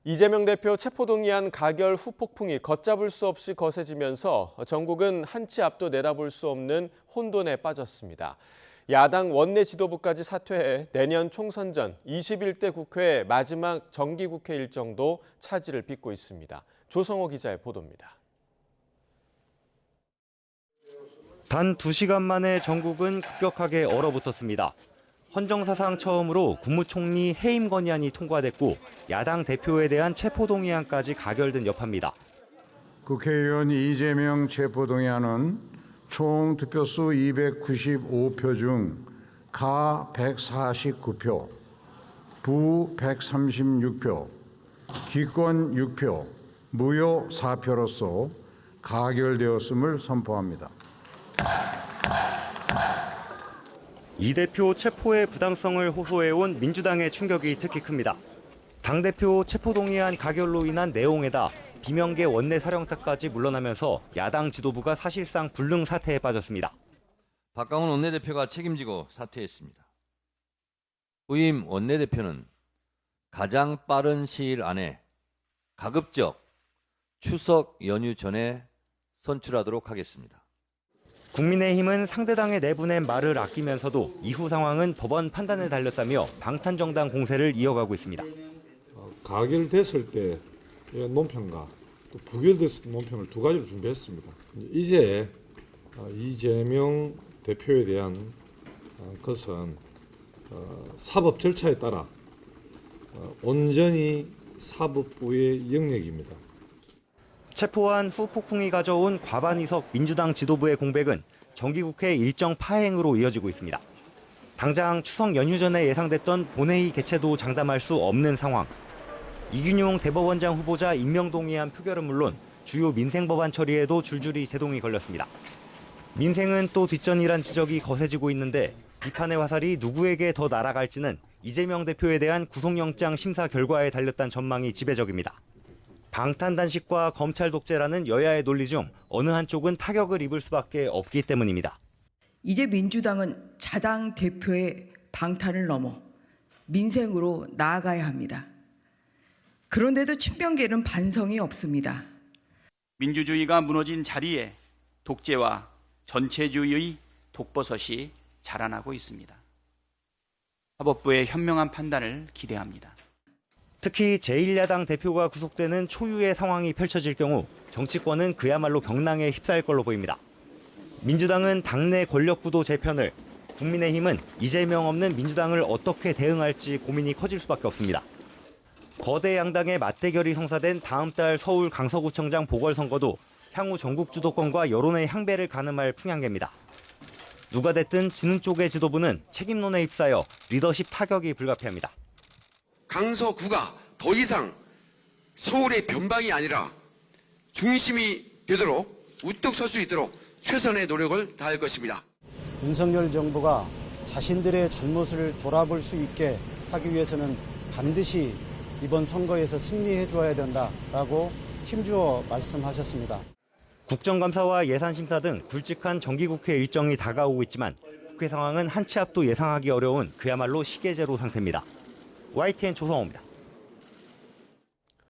이재명 대표 체포동의안 가결 후폭풍이 걷잡을 수 없이 거세지면서 전국은 한치 앞도 내다볼 수 없는 혼돈에 빠졌습니다. 야당 원내 지도부까지 사퇴해 내년 총선 전 21대 국회 마지막 정기국회 일정도 차질을 빚고 있습니다. 조성호 기자의 보도입니다. 단 2시간 만에 전국은 급격하게 얼어붙었습니다. 헌정사상 처음으로 국무총리 해임 건의안이 통과됐고 야당 대표에 대한 체포동의안까지 가결된 여파입니다. 국회의원 이재명 체포동의안은 총 득표수 295표 중 가 149표, 부 136표, 기권 6표, 무효 4표로서 가결되었음을 선포합니다. 이 대표 체포의 부당성을 호소해온 민주당의 충격이 특히 큽니다. 당대표 체포동의안 가결로 인한 내용에다 비명계 원내사령탑까지 물러나면서 야당 지도부가 사실상 불능 사태에 빠졌습니다. 박강원 원내대표가 책임지고 사퇴했습니다. 후임 원내대표는 가장 빠른 시일 안에 가급적 추석 연휴 전에 선출하도록 하겠습니다. 국민의힘은 상대당의 내보낸 말을 아끼면서도 이후 상황은 법원 판단에 달렸다며 방탄정당 공세를 이어가고 있습니다. 가결됐을 때 논평과 또 부결됐을 때 논평을 두 가지로 준비했습니다. 이제 이재명 대표에 대한 것은 사법 절차에 따라 온전히 사법부의 영역입니다. 체포한 후 폭풍이 가져온 과반의석 민주당 지도부의 공백은 정기국회 일정 파행으로 이어지고 있습니다. 당장 추석 연휴 전에 예상됐던 본회의 개최도 장담할 수 없는 상황. 이균용 대법원장 후보자 임명동의안 표결은 물론 주요 민생법안 처리에도 줄줄이 제동이 걸렸습니다. 민생은 또 뒷전이란 지적이 거세지고 있는데 비판의 화살이 누구에게 더 날아갈지는 이재명 대표에 대한 구속영장 심사 결과에 달렸다는 전망이 지배적입니다. 방탄단식과 검찰 독재라는 여야의 논리 중 어느 한쪽은 타격을 입을 수밖에 없기 때문입니다. 이제 민주당은 자당 대표의 방탄을 넘어 민생으로 나아가야 합니다. 그런데도 친명계는 반성이 없습니다. 민주주의가 무너진 자리에 독재와 전체주의의 독버섯이 자라나고 있습니다. 사법부의 현명한 판단을 기대합니다. 특히 제1야당 대표가 구속되는 초유의 상황이 펼쳐질 경우 정치권은 그야말로 경랑에 휩싸일 걸로 보입니다. 민주당은 당내 권력구도 재편을, 국민의힘은 이재명 없는 민주당을 어떻게 대응할지 고민이 커질 수밖에 없습니다. 거대 양당의 맞대결이 성사된 다음 달 서울 강서구청장 보궐선거도 향후 전국 주도권과 여론의 향배를 가늠할 풍향계입니다. 누가 됐든 지는 쪽의 지도부는 책임론에 휩싸여 리더십 타격이 불가피합니다. 강서구가 더 이상 서울의 변방이 아니라 중심이 되도록 우뚝 설 수 있도록 최선의 노력을 다할 것입니다. 윤석열 정부가 자신들의 잘못을 돌아볼 수 있게 하기 위해서는 반드시 이번 선거에서 승리해 줘야 된다라고 힘주어 말씀하셨습니다. 국정감사와 예산심사 등 굵직한 정기국회 일정이 다가오고 있지만 국회 상황은 한치 앞도 예상하기 어려운 그야말로 시계제로 상태입니다. YTN 조성호입니다.